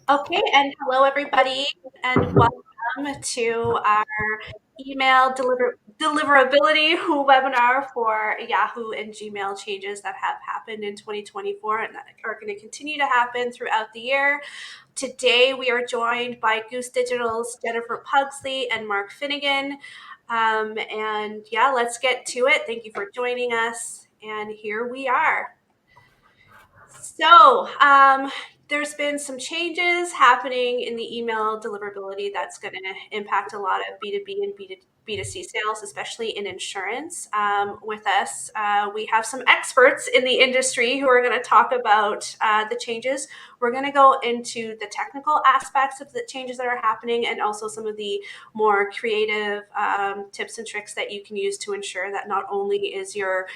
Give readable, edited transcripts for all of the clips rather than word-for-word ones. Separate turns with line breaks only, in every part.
Okay, and hello everybody, and welcome to our deliverability webinar for Yahoo and Gmail changes that have happened in 2024 and that are going to continue to happen throughout the year. Today we are joined by Goose Digital's Jennifer Pugsley and Mark Finnegan. And yeah, let's get to it. Thank you for joining us. And here we are. So, there's been some changes happening in the email deliverability that's going to impact a lot of B2B and B2C sales, especially in insurance. With us, we have some experts in the industry who are going to talk about the changes. We're going to go into the technical aspects of the changes that are happening and also some of the more creative tips and tricks that you can use to ensure that not only is your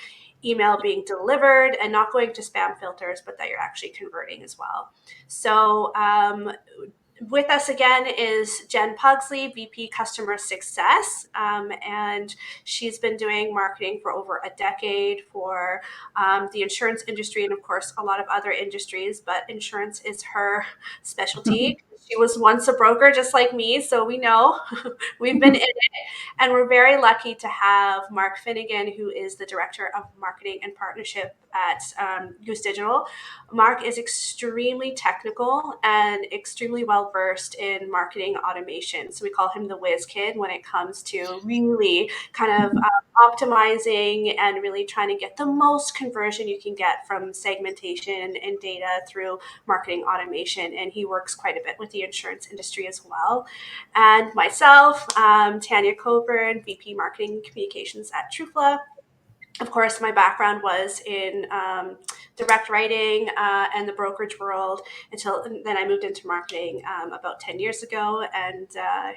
email being delivered and not going to spam filters, but that you're actually converting as well. So with us again is Jen Pugsley, VP Customer Success, and she's been doing marketing for over a decade for the insurance industry and, of course, a lot of other industries, but insurance is her specialty. She was once a broker just like me, so we know we've been in it. And we're very lucky to have Mark Finnegan, who is the Director of Marketing and Partnership at Goose Digital. Mark is extremely technical and extremely well-versed in marketing automation. So we call him the whiz kid when it comes to really kind of optimizing and really trying to get the most conversion you can get from segmentation and data through marketing automation. And he works quite a bit with the insurance industry as well. And myself, Tanya Coburn, VP Marketing Communications at Trufla. Of course, my background was in direct writing and the brokerage world until then I moved into marketing about 10 years ago, and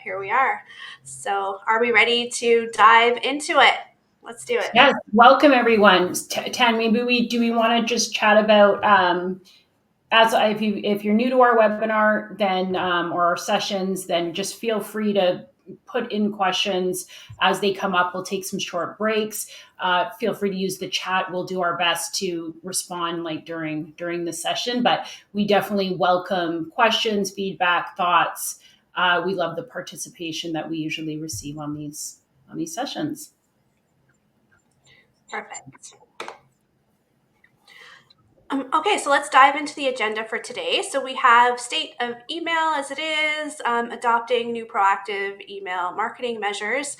here we are. So are we ready to dive into it? Let's do it.
Yes, welcome everyone. Tan, maybe do we want to just chat about if you're new to our webinar, then or our sessions, then just feel free to put in questions as they come up. We'll take some short breaks. Feel free to use the chat. We'll do our best to respond during the session, but we definitely welcome questions, feedback, thoughts. We love the participation that we usually receive on these sessions.
Perfect. Okay, so let's dive into the agenda for today. So we have state of email as it is, adopting new proactive email marketing measures,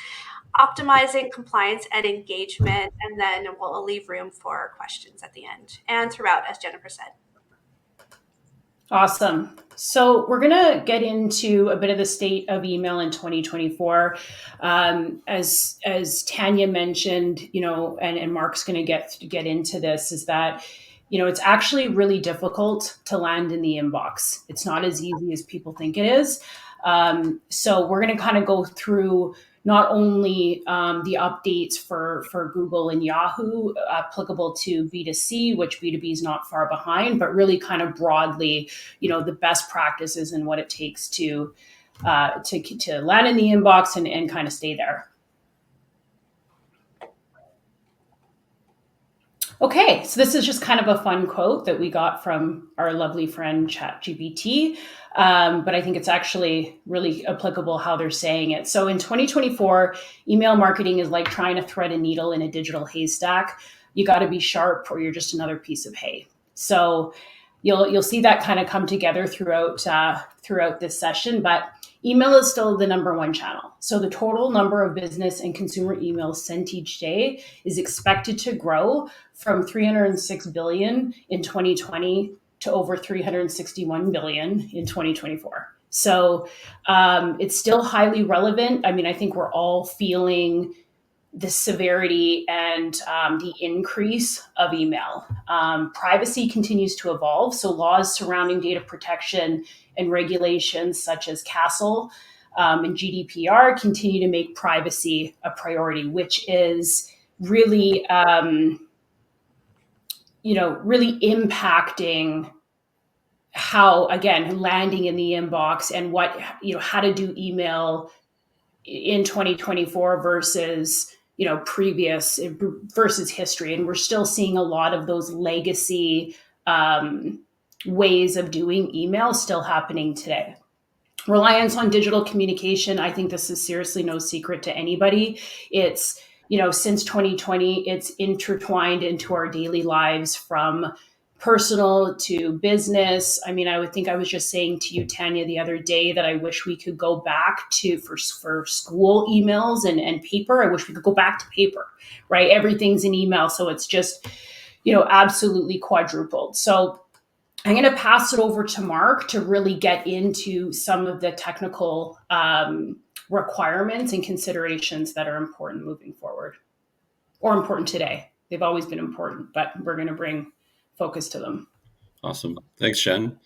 optimizing compliance and engagement, and then we'll leave room for questions at the end and throughout, as Jennifer said.
Awesome. So we're going to get into a bit of the state of email in 2024. As Tanya mentioned, and Mark's going to get into this, is that, it's actually really difficult to land in the inbox. It's not as easy as people think it is. So we're going to kind of go through not only the updates for Google and Yahoo applicable to B2C, which B2B is not far behind, but really kind of broadly, the best practices and what it takes to land in the inbox and kind of stay there. Okay, so this is just kind of a fun quote that we got from our lovely friend ChatGPT, but I think it's actually really applicable how they're saying it. So in 2024, email marketing is like trying to thread a needle in a digital haystack. You got to be sharp or you're just another piece of hay. So you'll see that kind of come together throughout this session, but email is still the number one channel. So the total number of business and consumer emails sent each day is expected to grow from 306 billion in 2020 to over 361 billion in 2024. So it's still highly relevant. I mean, I think we're all feeling the severity and the increase of email. Privacy continues to evolve. So laws surrounding data protection and regulations such as CASL and GDPR continue to make privacy a priority, which is really, really impacting how, again, landing in the inbox and how to do email in 2024 versus previous versus history. And we're still seeing a lot of those legacy ways of doing email still happening today. Reliance on digital communication, I think this is seriously no secret to anybody. It's, since 2020, it's intertwined into our daily lives, from personal to business. I mean, I would think, I was just saying to you, Tanya, the other day, that I wish we could go back to, for school emails and paper. I wish we could go back to paper, right? Everything's in email. So it's just, absolutely quadrupled. So I'm going to pass it over to Mark to really get into some of the technical requirements and considerations that are important moving forward, or important today. They've always been important, but we're going to bring focus to them.
Awesome. Thanks, Jen.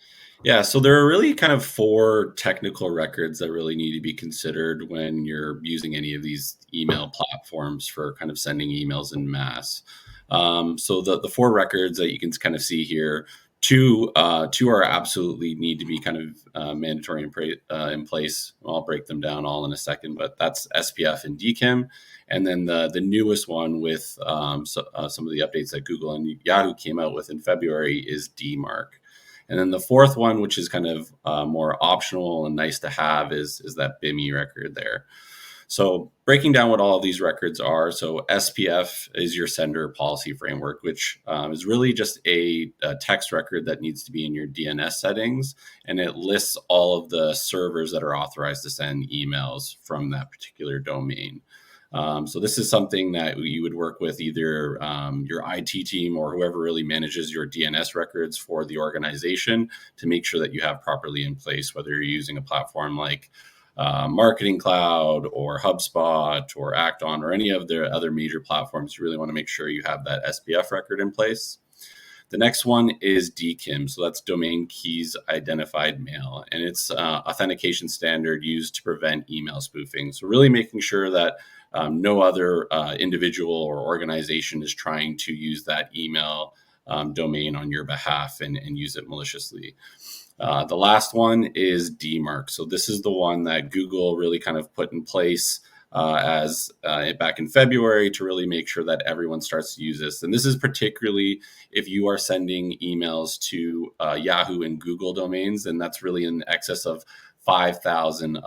Yeah, so there are really kind of 4 technical records that really need to be considered when you're using any of these email platforms for kind of sending emails in mass. So the 4 records that you can kind of see here, two are absolutely need to be kind of mandatory in place. I'll break them down all in a second, but that's SPF and DKIM. And then the newest one with some of the updates that Google and Yahoo came out with in February is DMARC. And then the 4th one, which is kind of more optional and nice to have, is that BIMI record there. So breaking down what all of these records are, so SPF is your sender policy framework, which is really just a text record that needs to be in your DNS settings, and it lists all of the servers that are authorized to send emails from that particular domain. So this is something that you would work with either your IT team or whoever really manages your DNS records for the organization to make sure that you have properly in place, whether you're using a platform like Marketing Cloud or HubSpot or Acton or any of their other major platforms. You really want to make sure you have that SPF record in place. The next one is DKIM. So that's Domain Keys Identified Mail. And it's authentication standard used to prevent email spoofing. So really making sure that no other individual or organization is trying to use that email domain on your behalf and use it maliciously. The last one is DMARC. So this is the one that Google really kind of put in place as back in February to really make sure that everyone starts to use this. And this is particularly if you are sending emails to Yahoo and Google domains, and that's really in excess of 5,000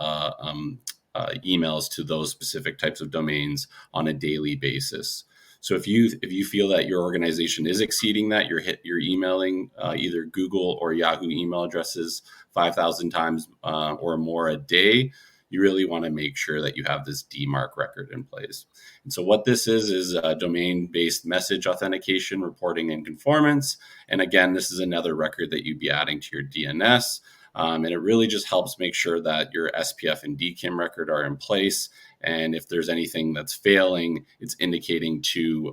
emails to those specific types of domains on a daily basis. So if you feel that your organization is exceeding that, you're emailing either Google or Yahoo email addresses 5,000 times or more a day, you really want to make sure that you have this DMARC record in place. And so what this is domain-based message authentication, reporting, and conformance. And again, this is another record that you'd be adding to your DNS. And it really just helps make sure that your SPF and DKIM record are in place. And if there's anything that's failing, it's indicating to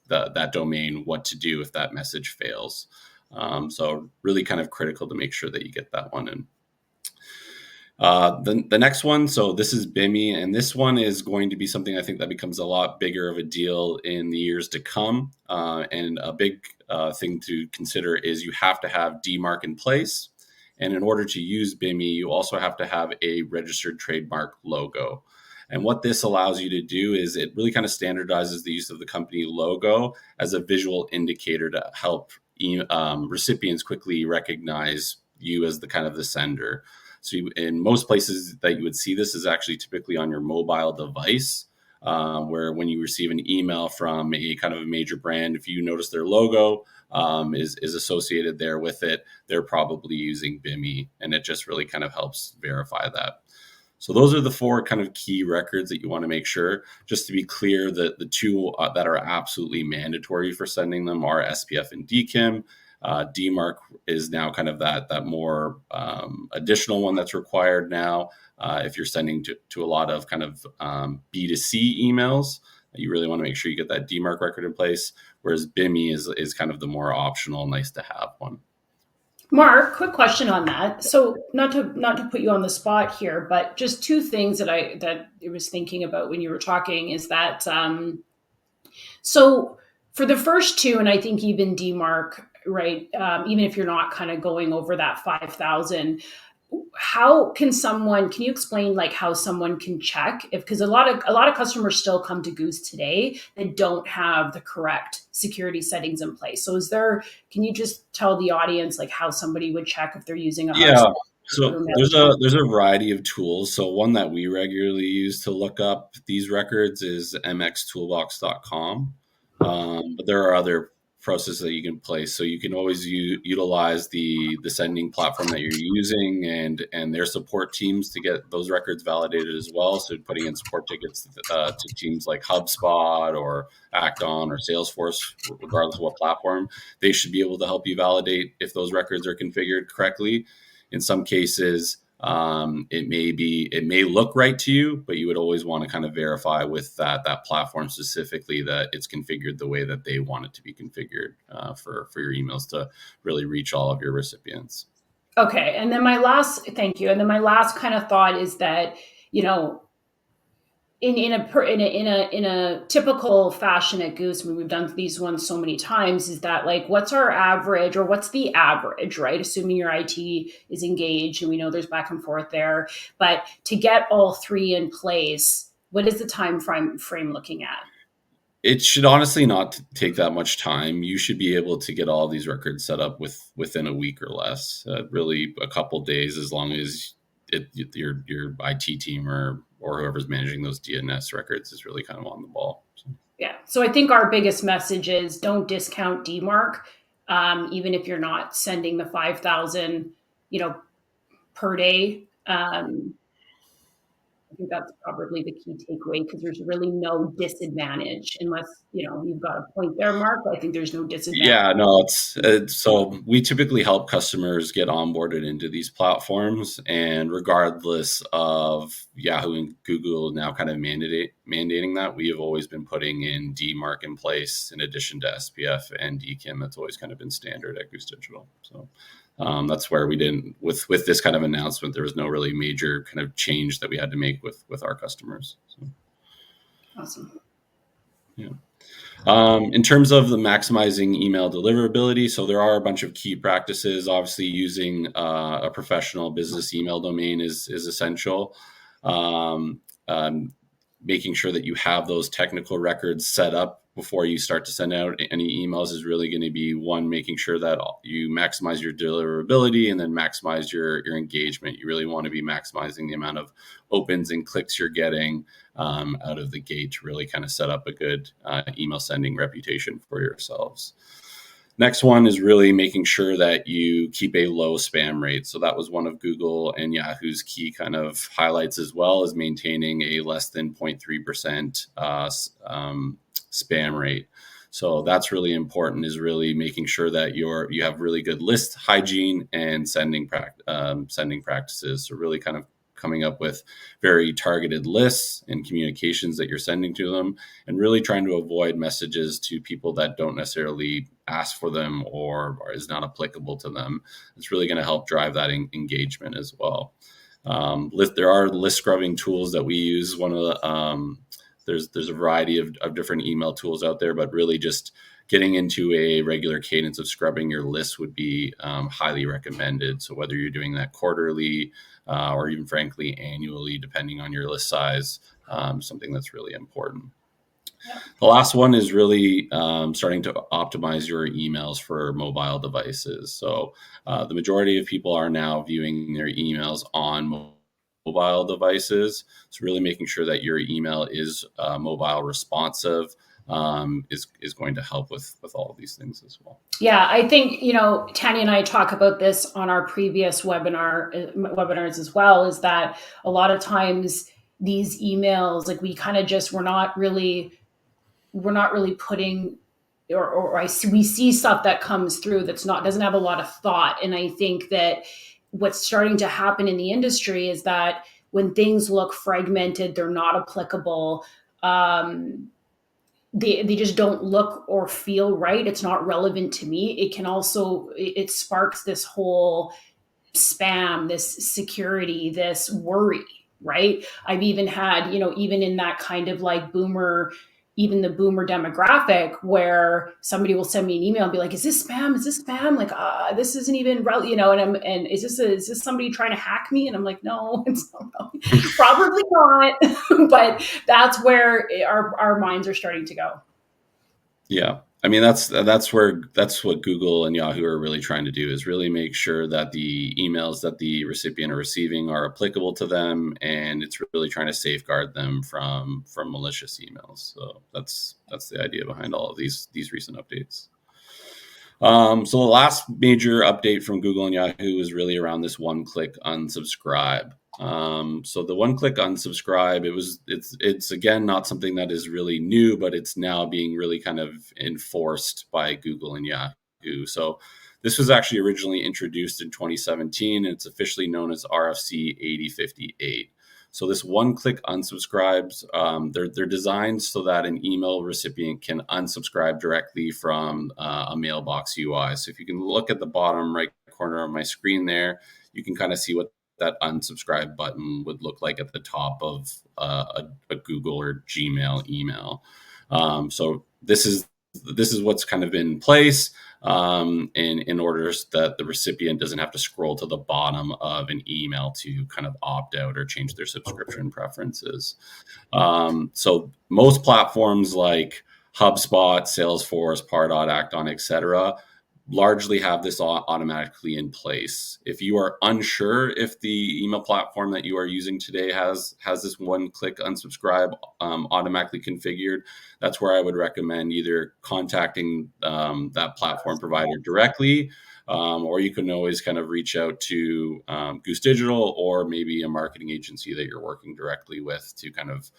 that domain what to do if that message fails. So really kind of critical to make sure that you get that one in. The next one, so this is BIMI, and this one is going to be something I think that becomes a lot bigger of a deal in the years to come. And a big thing to consider is you have to have DMARC in place. And in order to use BIMI, you also have to have a registered trademark logo. And what this allows you to do is it really kind of standardizes the use of the company logo as a visual indicator to help recipients quickly recognize you as the kind of the sender. So in most places that you would see this is actually typically on your mobile device, where when you receive an email from a kind of a major brand, if you notice their logo is associated there with it, they're probably using BIMI, and it just really kind of helps verify that. So those are the 4 kind of key records that you want to make sure. Just to be clear, that the 2 that are absolutely mandatory for sending them are SPF and DKIM. DMARC is now kind of that more additional one that's required now. If you're sending to a lot of kind of B2C emails, you really want to make sure you get that DMARC record in place, whereas BIMI is kind of the more optional, nice to have one.
Mark, quick question on that. So not to put you on the spot here, but just 2 things that I was thinking about when you were talking is that, so for the first 2, and I think even DMARC, right, even if you're not kind of going over that 5,000, can you explain like how someone can check if, because a lot of customers still come to Goose today that don't have the correct security settings in place. So can you just tell the audience like how somebody would check if they're using a
Yeah.
HubSpot
So
or
there's a variety of tools. So one that we regularly use to look up these records is mxtoolbox.com. But there are other processes that you can place. So you can always utilize the sending platform that you're using and their support teams to get those records validated as well. So putting in support tickets to teams like HubSpot or Acton or Salesforce, regardless of what platform, they should be able to help you validate if those records are configured correctly. In some cases, it may look right to you, but you would always want to kind of verify with that platform specifically that it's configured the way that they want it to be configured for your emails to really reach all of your recipients.
Okay, and then thank you. And then my last kind of thought is that, in a typical fashion at Goose, I mean, we've done these ones so many times, is that like, what's our average, or what's the average, right? Assuming your IT is engaged, and we know there's back and forth there, but to get all three in place, what is the time frame looking at?
It should honestly not take that much time. You should be able to get all these records set up within a week or less. Really, a couple days, as long as your IT team or whoever's managing those DNS records is really kind of on the ball. So.
Yeah. So I think our biggest message is don't discount DMARC, even if you're not sending the 5,000, per day. I think that's probably the key takeaway, because there's really no disadvantage unless, you've got a point there, Mark. I think there's no disadvantage.
Yeah, no, it's so we typically help customers get onboarded into these platforms, and regardless of Yahoo and Google now kind of mandating that, we have always been putting in DMARC in place in addition to SPF and DKIM. That's always kind of been standard at Goose Digital. So that's where we didn't with this kind of announcement. There was no really major kind of change that we had to make with our customers. So.
Awesome.
Yeah. In terms of the maximizing email deliverability, so there are a bunch of key practices. Obviously, using a professional business email domain is essential. Making sure that you have those technical records set up before you start to send out any emails is really going to be one, making sure that you maximize your deliverability and then maximize your engagement. You really want to be maximizing the amount of opens and clicks you're getting out of the gate to really kind of set up a good email sending reputation for yourselves. Next one is really making sure that you keep a low spam rate. So that was one of Google and Yahoo's key kind of highlights, as well as maintaining a less than 0.3% spam rate. So that's really important, is really making sure that you have really good list hygiene and sending practices. So really kind of coming up with very targeted lists and communications that you're sending to them, and really trying to avoid messages to people that don't necessarily ask for them or is not applicable to them. It's really going to help drive that engagement as well. There are list scrubbing tools that we use. One of the there's a variety of different email tools out there, but really just getting into a regular cadence of scrubbing your list would be highly recommended. So whether you're doing that quarterly or even frankly annually, depending on your list size, something that's really important. The last one is really starting to optimize your emails for mobile devices. So the majority of people are now viewing their emails on mobile devices. So really making sure that your email is mobile responsive is going to help with all of these things as well.
Yeah, I think, Tanya and I talk about this on our previous webinars as well, is that a lot of times these emails, like we kind of just, we're not really putting, we see stuff that comes through doesn't have a lot of thought. And I think that what's starting to happen in the industry is that when things look fragmented, they're not applicable. They just don't look or feel right. It's not relevant to me. It sparks this whole spam, this security, this worry, right? I've even had, even in that kind of like boomer even the boomer demographic, where somebody will send me an email and be like, "Is this spam? Is this spam? Like, this isn't even, and is this somebody trying to hack me?" And I'm like, "No, it's not, probably not." But that's where our minds are starting to go.
Yeah. I mean, that's what Google and Yahoo are really trying to do, is really make sure that the emails that the recipient are receiving are applicable to them, and it's really trying to safeguard them from malicious emails. So that's the idea behind all of these recent updates. So the last major update from Google and Yahoo is really around this one-click unsubscribe. So the one-click unsubscribe, it's again not something that is really new, but it's now being really kind of enforced by Google and Yahoo. So this was actually originally introduced in 2017, and it's officially known as RFC 8058. So this one-click unsubscribes, they're designed so that an email recipient can unsubscribe directly from a mailbox UI. So if you can look at the bottom right corner of my screen there, you can kind of see what that unsubscribe button would look like at the top of a Google or Gmail email. So this is what's kind of in place, in order that the recipient doesn't have to scroll to the bottom of an email to kind of opt out or change their subscription preferences. So most platforms like HubSpot, Salesforce, Pardot, Acton, etc., largely have this automatically in place. If you are unsure if the email platform that you are using today has this one-click unsubscribe automatically configured, that's where I would recommend either contacting that platform provider directly, or you can always kind of reach out to Goose Digital or maybe a marketing agency that you're working directly with to kind of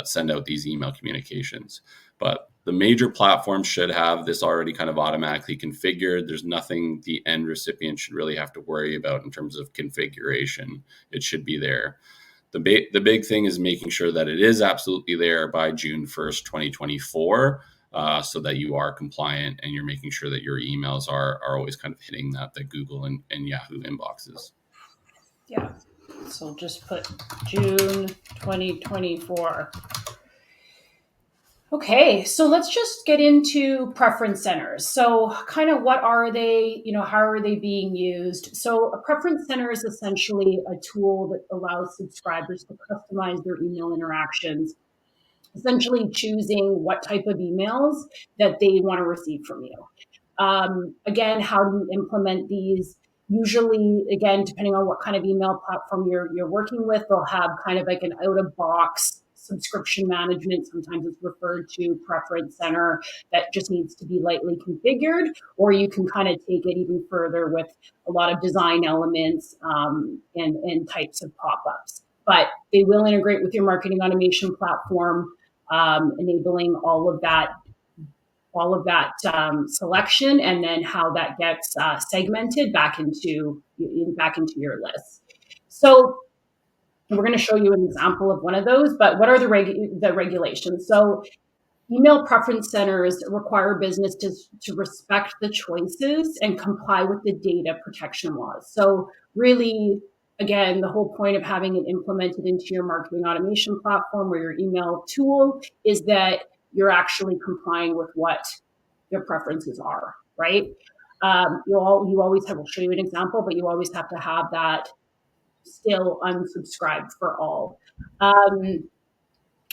send out these email communications. But the major platforms should have this already kind of automatically configured. There's nothing the end recipient should really have to worry about in terms of configuration. It should be there. The big thing is making sure that it is absolutely there by June 1st, 2024, so that you are compliant and you're making sure that your emails are always kind of hitting the Google and Yahoo inboxes.
Yeah. So just put June 2024. Okay, so let's just get into preference centers. So kind of what are they, how are they being used? So a preference center is essentially a tool that allows subscribers to customize their email interactions, essentially choosing what type of emails that they want to receive from you. Again, how do you implement these? Usually, again, depending on what kind of email platform you're working with, they'll have kind of like an out-of-box subscription management. Sometimes it's referred to preference center that just needs to be lightly configured, or you can kind of take it even further with a lot of design elements and types of pop-ups. But they will integrate with your marketing automation platform, enabling all of that selection, and then how that gets segmented back into your list. So we're going to show you an example of one of those, but what are the regulations? So email preference centers require business to respect the choices and comply with the data protection laws. So really, again, the whole point of having it implemented into your marketing automation platform or your email tool is that you're actually complying with what your preferences are, right? You always have, we'll show you an example, but you always have to have that still unsubscribed for all.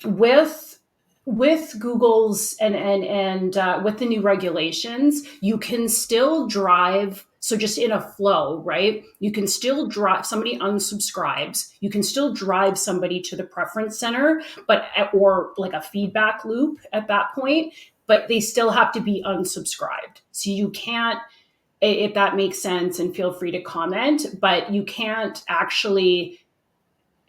With Google's and with the new regulations, you can still drive. So just in a flow, right? You can still drive, somebody unsubscribes, you can still drive somebody to the preference center, or like a feedback loop at that point, but they still have to be unsubscribed. So you can't, if that makes sense, and feel free to comment, but you can't actually,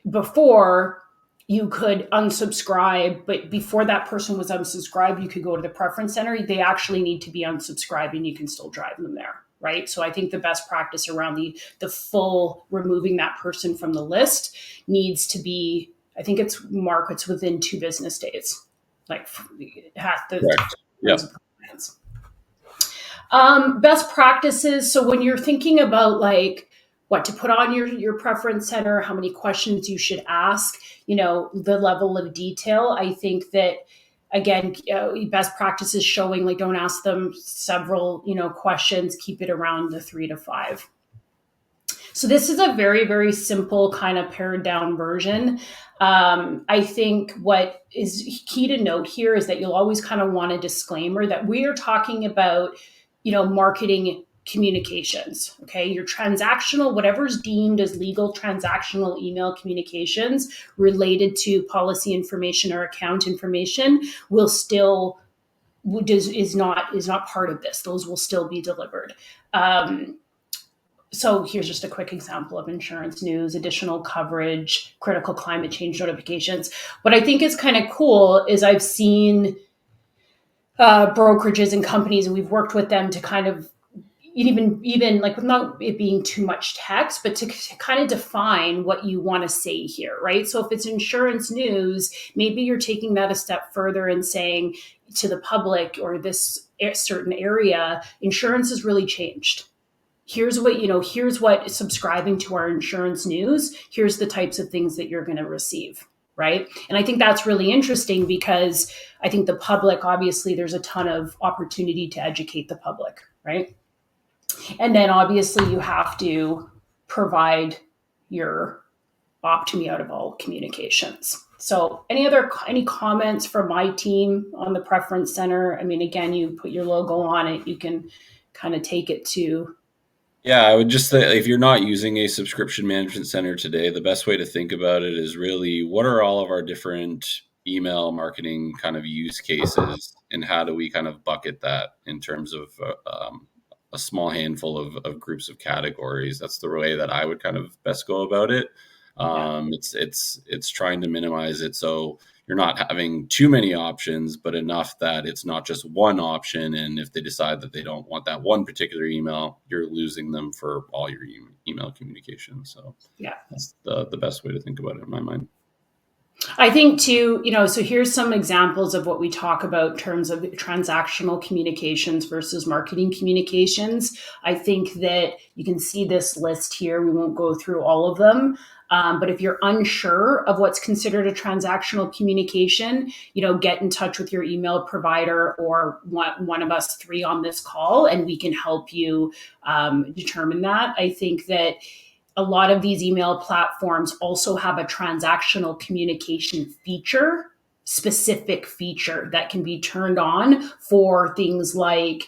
before you could unsubscribe, but before that person was unsubscribed, you could go to the preference center. They actually need to be unsubscribed and you can still drive them there, right? So I think the best practice around the full removing that person from the list needs to be, I think it's within 2 business days. Like it has to.
Yep.
Best practices. So when you're thinking about like what to put on your preference center, how many questions you should ask, the level of detail. I think that, again, best practices showing, like, don't ask them several, questions, keep it around the 3 to 5. So this is a very, very simple kind of pared down version. I think what is key to note here is that you'll always kind of want a disclaimer that we are talking about, marketing communications. Okay. Your transactional, whatever's deemed as legal transactional email communications related to policy information or account information will still is not part of this. Those will still be delivered. So here's just a quick example of insurance news, additional coverage, critical climate change notifications. What I think is kind of cool is I've seen brokerages and companies, and we've worked with them to kind of even like, without it being too much text, but to kind of define what you want to say here, right? So if it's insurance news, maybe you're taking that a step further and saying to the public or this certain area, insurance has really changed. Here's what subscribing to our insurance news, here's the types of things that you're going to receive, right? And I think that's really interesting because I think the public, obviously, there's a ton of opportunity to educate the public, right? And then obviously you have to provide your opt me out of all communications. So any comments from my team on the preference center? I mean, again, you put your logo on it, you can kind of take it to.
Yeah, I would just say, if you're not using a subscription management center today, the best way to think about it is really, what are all of our different email marketing kind of use cases, and how do we kind of bucket that in terms of a small handful of groups of categories? That's the way that I would kind of best go about it. It's trying to minimize it so you're not having too many options, but enough that it's not just one option. And if they decide that they don't want that one particular email, you're losing them for all your email communication. So that's the best way to think about it in my mind.
I think too, so here's some examples of what we talk about in terms of transactional communications versus marketing communications. I think that you can see this list here. We won't go through all of them. But if you're unsure of what's considered a transactional communication, get in touch with your email provider or one of us three on this call, and we can help you determine that. I think that a lot of these email platforms also have a transactional communication specific feature that can be turned on for things like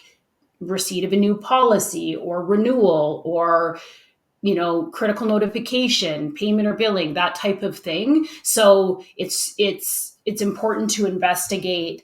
receipt of a new policy or renewal or critical notification, payment or billing, that type of thing. So it's important to investigate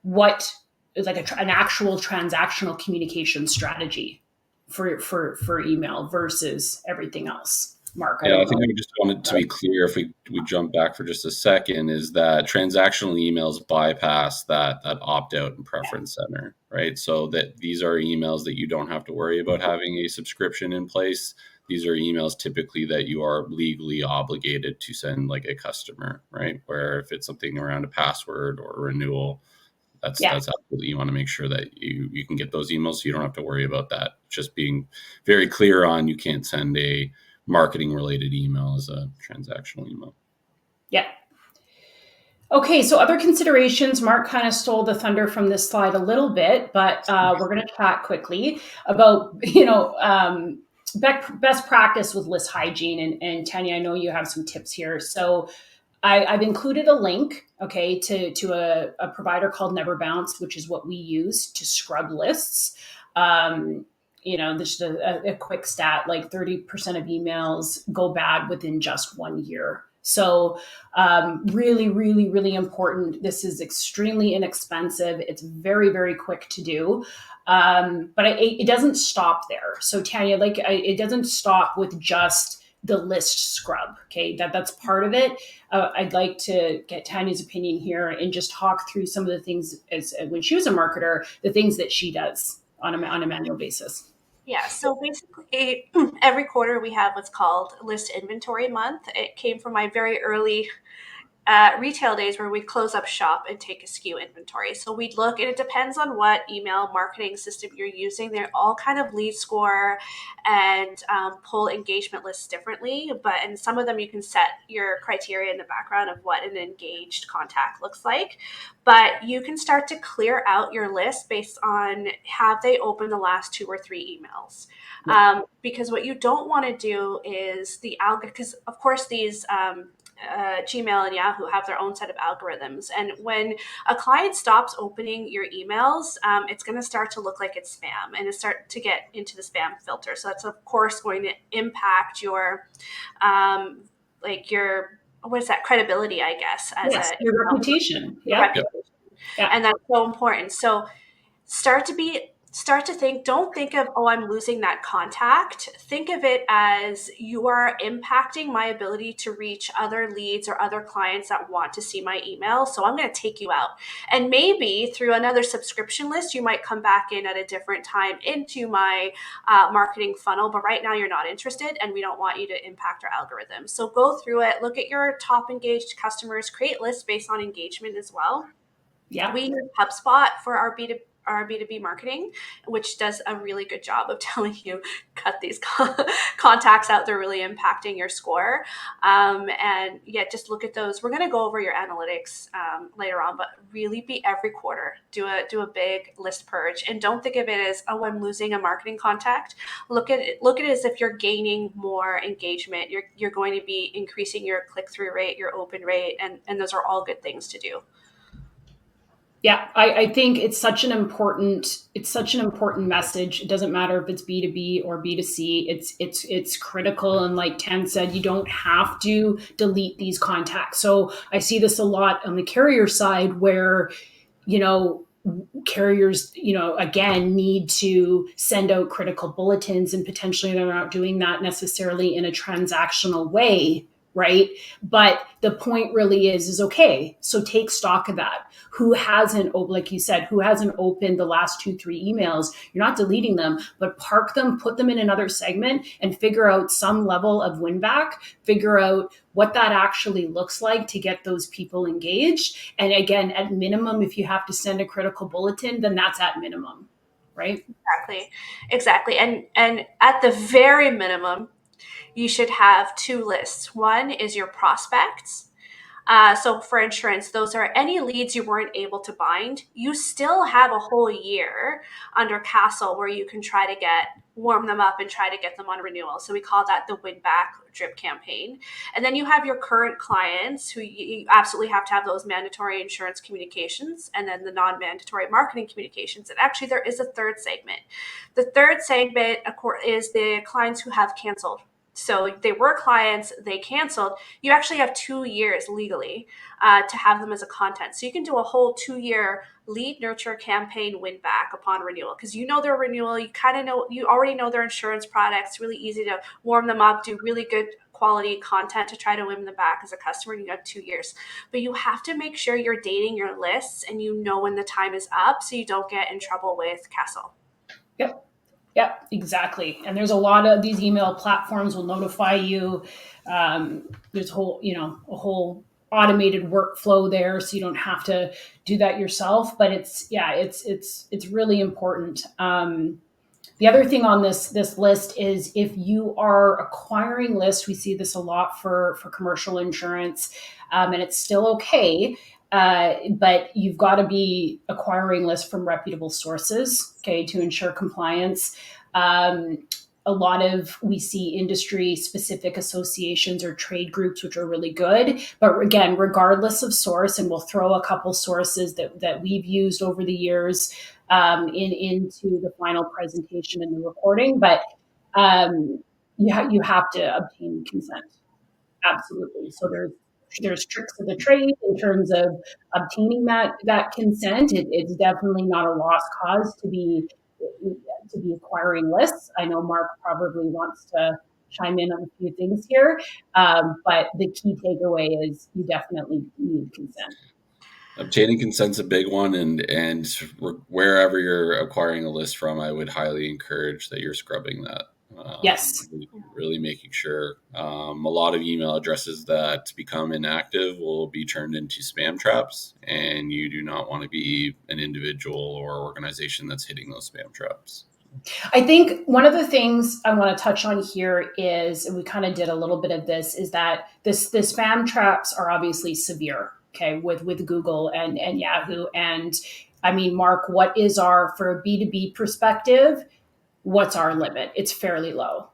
what is like an actual transactional communication strategy for email versus everything else. Mark,
I think I just wanted to be clear, if we jump back for just a second, is that transactional emails bypass that opt-out and preference center, right? So that these are emails that you don't have to worry about having a subscription in place. These are emails typically that you are legally obligated to send, like a customer, right? Where if it's something around a password or a renewal, that's absolutely, you want to make sure that you can get those emails, so you don't have to worry about that. Just being very clear on, you can't send a marketing related email as a transactional email.
Yeah. Okay, so other considerations. Mark kind of stole the thunder from this slide a little bit, but we're going to chat quickly about best practice with list hygiene. And Tanya, I know you have some tips here. So I've included a link, to a provider called Never Bounce, which is what we use to scrub lists. Just a quick stat, like 30% of emails go bad within just 1 year. So really, really, really important. This is extremely inexpensive. It's very, very quick to do. But it doesn't stop there. So Tanya, it doesn't stop with just the list scrub. Okay, that's part of it. I'd like to get Tanya's opinion here and just talk through some of the things as when she was a marketer, the things that she does on a manual basis.
Yeah, so basically every quarter we have what's called List Inventory Month. It came from my very early retail days where we close up shop and take a SKU inventory. So we'd look, and it depends on what email marketing system you're using. They're all kind of lead score and pull engagement lists differently. And some of them you can set your criteria in the background of what an engaged contact looks like. But you can start to clear out your list based on have they opened the last 2 or 3 emails. Because what you don't want to do is the algorithm, because of course these Gmail and Yahoo have their own set of algorithms. And when a client stops opening your emails, it's going to start to look like it's spam and it start to get into the spam filter. So that's of course going to impact your, what is that, credibility, I guess, as
your reputation.
Your reputation. Yeah. And that's so important. So start to think, don't think of, oh, I'm losing that contact. Think of it as you are impacting my ability to reach other leads or other clients that want to see my email. So I'm going to take you out. And maybe through another subscription list, you might come back in at a different time into my marketing funnel. But right now you're not interested and we don't want you to impact our algorithm. So go through it, look at your top engaged customers, create lists based on engagement as well.
Yeah.
We use HubSpot for our B2B marketing, which does a really good job of telling you, cut these contacts out. They're really impacting your score. And yeah, just look at those. We're going to go over your analytics later on, but really be every quarter, do a big list purge, and don't think of it as, oh, I'm losing a marketing contact. Look at it as if you're gaining more engagement. You're going to be increasing your click-through rate, your open rate, and those are all good things to do.
Yeah, I think it's such an important message. It doesn't matter if it's B2B or B2C. It's critical. And like Tan said, you don't have to delete these contacts. So I see this a lot on the carrier side where, carriers, again, need to send out critical bulletins, and potentially they're not doing that necessarily in a transactional way. Right. But the point really is okay, so take stock of that. Who hasn't, like you said, who hasn't opened the last 2-3 emails? You're not deleting them, but park them, put them in another segment and figure out some level of win back, figure out what that actually looks like to get those people engaged. And again, at minimum, if you have to send a critical bulletin, then that's at minimum, right?
Exactly. And at the very minimum, you should have 2 lists. One is your prospects. So for insurance, those are any leads you weren't able to bind. You still have a whole year under Castle where you can try to warm them up and try to get them on renewal. So we call that the win back drip campaign. And then you have your current clients who you absolutely have to have those mandatory insurance communications, and then the non-mandatory marketing communications. And actually there is a third segment. The third segment is the clients who have canceled. So they were clients, they canceled. You actually have 2 years legally to have them as a content. So you can do a whole 2-year lead nurture campaign win back upon renewal, because their renewal, you already know their insurance products. Really easy to warm them up, do really good quality content to try to win them back as a customer, and you have 2 years. But you have to make sure you're dating your lists and when the time is up so you don't get in trouble with Castle.
Yep. Yeah, exactly. And there's a lot of these email platforms will notify you. There's a whole automated workflow there, so you don't have to do that yourself. But it's really important. The other thing on this list is if you are acquiring lists, we see this a lot for commercial insurance, and it's still okay. But you've got to be acquiring lists from reputable sources, okay, to ensure compliance. We see industry specific associations or trade groups, which are really good. But again, regardless of source, and we'll throw a couple sources that we've used over the years into the final presentation and the recording, but you have to obtain consent. Absolutely. So there's tricks of the trade in terms of obtaining that consent. It's definitely not a lost cause to be acquiring lists. I know Mark probably wants to chime in on a few things here, but the key takeaway is you definitely need consent.
Obtaining consent's a big one, and wherever you're acquiring a list from, I would highly encourage that you're scrubbing that.
Yes.
Really making sure a lot of email addresses that become inactive will be turned into spam traps, and you do not want to be an individual or organization that's hitting those spam traps.
I think one of the things I want to touch on here is, and we kind of did a little bit of this, is that the spam traps are obviously severe, okay, with Google and Yahoo. And I mean, Mark, what is our, for a B2B perspective, what's our limit? It's fairly low.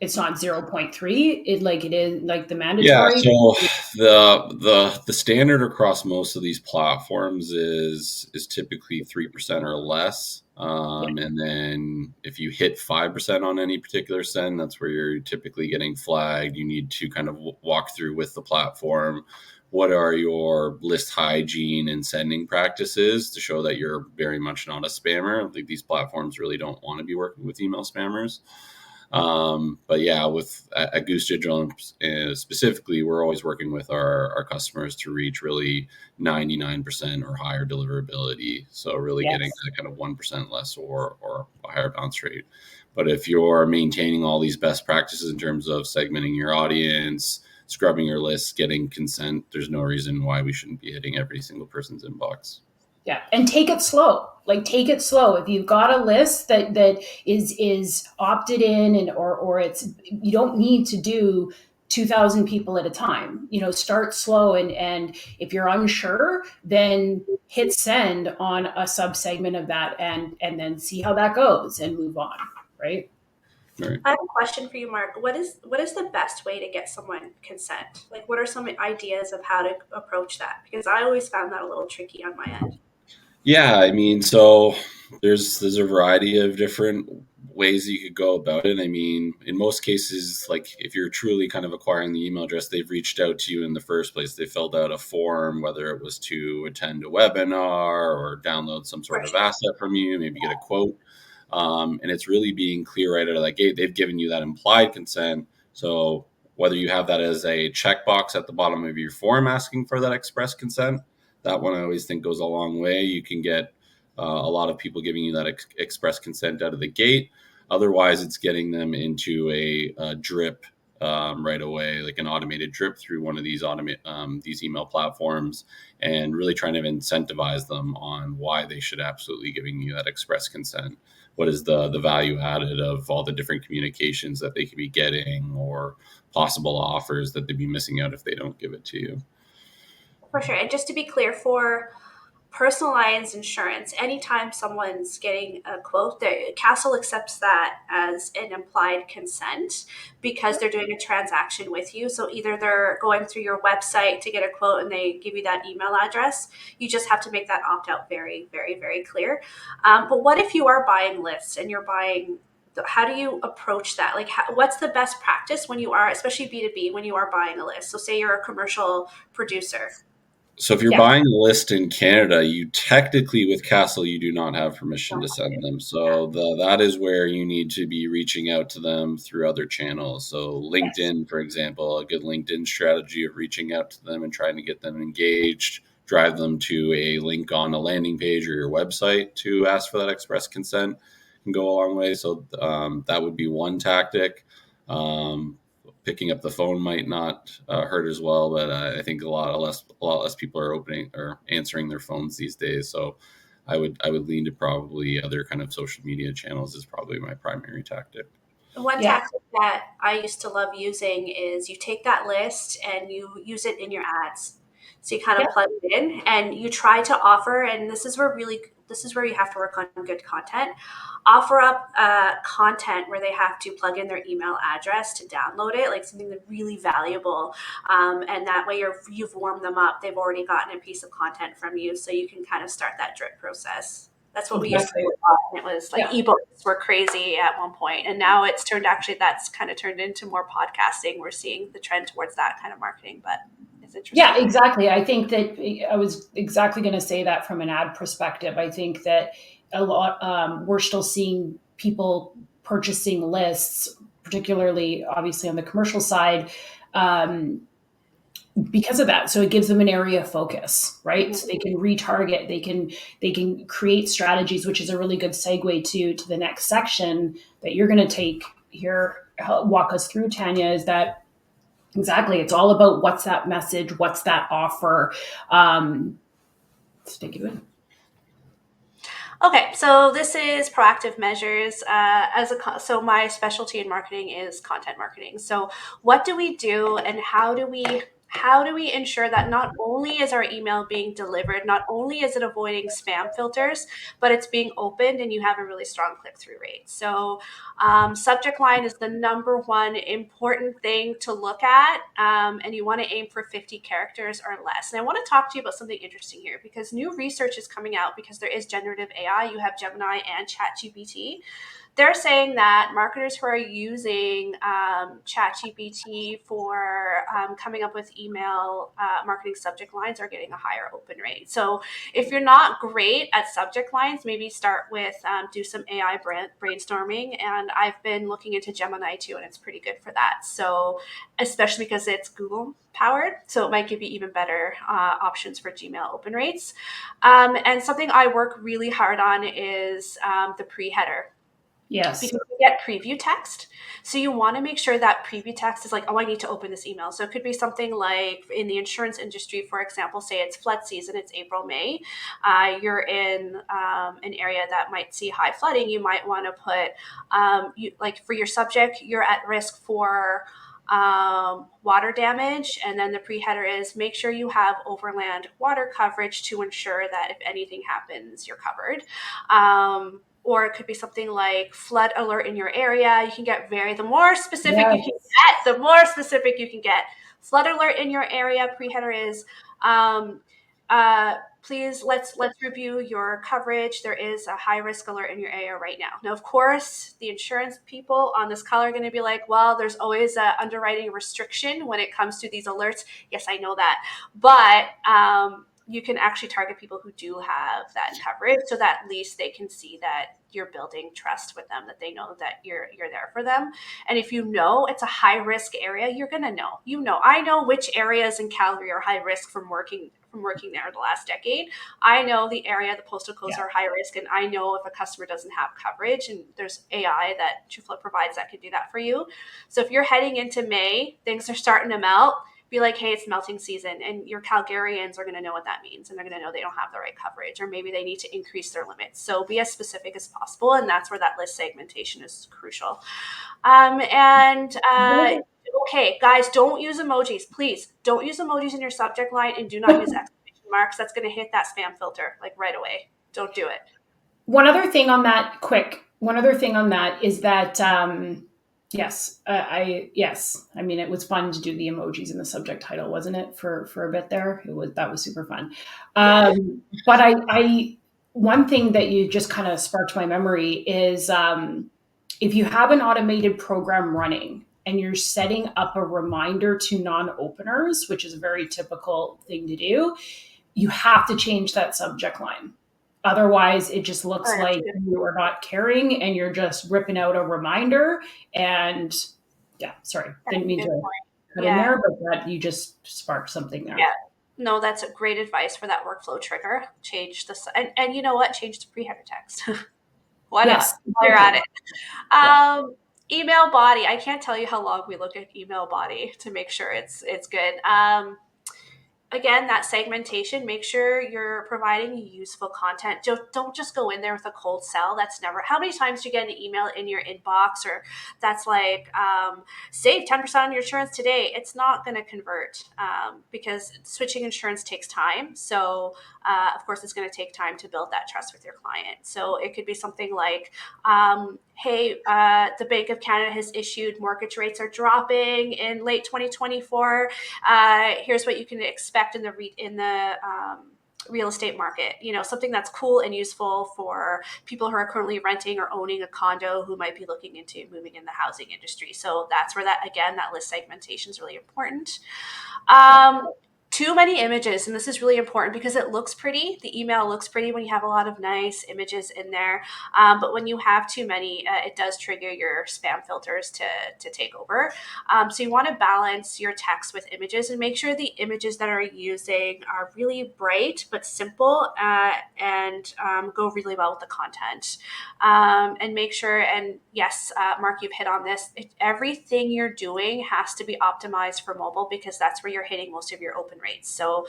It's not 0.3. It is like the
Yeah,
mandatory.
so the standard across most of these platforms is typically 3% or less.
Yeah.
And then if you hit 5% on any particular send, that's where you're typically getting flagged. You need to kind of walk through with the platform what are your list hygiene and sending practices to show that you're very much not a spammer. Like, these platforms really don't want to be working with email spammers. But yeah, with at Goose Digital specifically, we're always working with our customers to reach really 99% or higher deliverability. So really getting
Yes.
that kind of 1% less or a higher bounce rate. But if you're maintaining all these best practices in terms of segmenting your audience, scrubbing your lists, getting consent, there's no reason why we shouldn't be hitting every single person's inbox.
Yeah, and take it slow. Like, take it slow. If you've got a list that is opted in, and or it's, you don't need to do 2,000 people at a time. Start slow, and if you're unsure, then hit send on a subsegment of that, and then see how that goes and move on. Right.
Right.
I have a question for you, Mark. What is the best way to get someone consent? Like, what are some ideas of how to approach that? Because I always found that a little tricky on my end.
Yeah, I mean, so there's a variety of different ways you could go about it. I mean, in most cases, like, if you're truly kind of acquiring the email address, they've reached out to you in the first place. They filled out a form, whether it was to attend a webinar or download some sort of asset from you, maybe get a quote. And it's really being clear right out of that gate. They've given you that implied consent. So whether you have that as a checkbox at the bottom of your form asking for that express consent, that one I always think goes a long way. You can get a lot of people giving you that express consent out of the gate. Otherwise, it's getting them into a drip right away, like an automated drip through one of these these email platforms, and really trying to incentivize them on why they should absolutely giving you that express consent. What is the value added of all the different communications that they could be getting, or possible offers that they'd be missing out if they don't give it to you?
For sure. And just to be clear, for personal lines insurance, anytime someone's getting a quote, Castle accepts that as an implied consent because they're doing a transaction with you. So either they're going through your website to get a quote and they give you that email address. You just have to make that opt out very, very, very clear. But what if you are buying lists and you're buying, how do you approach that? Like, what's the best practice when you are, especially B2B, when you are buying a list? So say you're a commercial producer.
So if you're
Yeah.
buying a list in Canada, you technically, with Castle, you do not have permission to send them. So that is where you need to be reaching out to them through other channels. So LinkedIn, for example, a good LinkedIn strategy of reaching out to them and trying to get them engaged, drive them to a link on a landing page or your website to ask for that express consent can go a long way. So that would be one tactic. Picking up the phone might not hurt as well, but I think a lot less people are opening or answering their phones these days. So I would lean to probably other kind of social media channels is probably my primary tactic.
One
Yeah.
tactic that I used to love using is you take that list and you use it in your ads. So you kind of plug it in and you try to offer, and this is where you have to work on good content. Offer up content where they have to plug in their email address to download it, like something that's really valuable. And that way you've warmed them up. They've already gotten a piece of content from you, so you can kind of start that drip process. That's what we used to do a lot. And it was like ebooks were crazy at one point, and now it's that's kind of turned into more podcasting. We're seeing the trend towards that kind of marketing, but it's interesting.
Yeah, exactly. I think that I was exactly going to say that from an ad perspective. I think that a lot, we're still seeing people purchasing lists, particularly obviously on the commercial side, because of that. So it gives them an area of focus, right?
Mhm.
So they can retarget, they can create strategies, which is a really good segue to the next section that you're going to take walk us through, Tanya, is that exactly, it's all about what's that message, what's that offer. Let's take it away.
Okay, so this is proactive measures. So my specialty in marketing is content marketing. So what do we do, and how do we ensure that not only is our email being delivered, not only is it avoiding spam filters, but it's being opened and you have a really strong click-through rate. So subject line is the number one important thing to look at, and you want to aim for 50 characters or less. And I want to talk to you about something interesting here, because new research is coming out, because there is generative AI. You have Gemini and ChatGPT. They're saying that marketers who are using ChatGPT for coming up with email marketing subject lines are getting a higher open rate. So if you're not great at subject lines, maybe start with do some AI brainstorming. And I've been looking into Gemini too, and it's pretty good for that. So especially because it's Google powered, so it might give you even better options for Gmail open rates. And something I work really hard on is the pre-header.
Yes.
Because you get preview text. So you want to make sure that preview text is like, oh, I need to open this email. So it could be something like in the insurance industry, for example, say it's flood season, it's April, May. You're in an area that might see high flooding. You might want to put, like for your subject, you're at risk for water damage. And then the pre-header is make sure you have overland water coverage to ensure that if anything happens, you're covered. Or it could be something like flood alert in your area. You can get the more specific you can get, the more specific you can get. Flood alert in your area. Pre-header is, please let's review your coverage. There is a high risk alert in your area right now. Now, of course, the insurance people on this call are going to be like, well, there's always an underwriting restriction when it comes to these alerts. Yes, I know that. But you can actually target people who do have that coverage, so that at least they can see that you're building trust with them, that they know that you're there for them. And if you know it's a high risk area, you're going to know. I know which areas in Calgary are high risk from working there the last decade. I know the area, the postal codes are high risk, and I know if a customer doesn't have coverage, and there's AI that TrueFlow provides that can do that for you. So if you're heading into May, things are starting to melt, be like, hey, it's melting season, and your Calgarians are going to know what that means, and they're going to know they don't have the right coverage, or maybe they need to increase their limits. So be as specific as possible, and that's where that list segmentation is crucial. Okay, guys, don't use emojis. Please don't use emojis in your subject line, and do not use exclamation marks. That's going to hit that spam filter like right away. Don't do it.
One other thing on that is that yes, I mean, it was fun to do the emojis in the subject title, wasn't it? For a bit there, that was super fun. But I one thing that you just kind of sparked my memory is if you have an automated program running and you're setting up a reminder to non-openers, which is a very typical thing to do, you have to change that subject line. Otherwise, it just looks like you are not caring and you're just ripping out a reminder. And didn't mean to cut in there, but that you just sparked something there.
Yeah. No, that's a great advice for that workflow trigger. Change this, and you know what? Change the pre-header text. Why not? While you're at it. Email body. I can't tell you how long we look at email body to make sure it's good. Again, that segmentation, make sure you're providing useful content. Don't just go in there with a cold sell. That's never, how many times do you get an email in your inbox or that's like, save 10% on your insurance today? It's not going to convert because switching insurance takes time. So of course, it's going to take time to build that trust with your client. So it could be something like, hey, the Bank of Canada has issued mortgage rates are dropping in late 2024. Here's what you can expect in the real estate market. Something that's cool and useful for people who are currently renting or owning a condo who might be looking into moving in the housing industry. So that's where that list segmentation is really important. Too many images, and this is really important because it looks pretty. The email looks pretty when you have a lot of nice images in there, but when you have too many, it does trigger your spam filters to take over. So you want to balance your text with images and make sure the images that are using are really bright but simple, and go really well with the content. And make sure, and yes, Mark, you've hit on this, everything you're doing has to be optimized for mobile because that's where you're hitting most of your open rates. So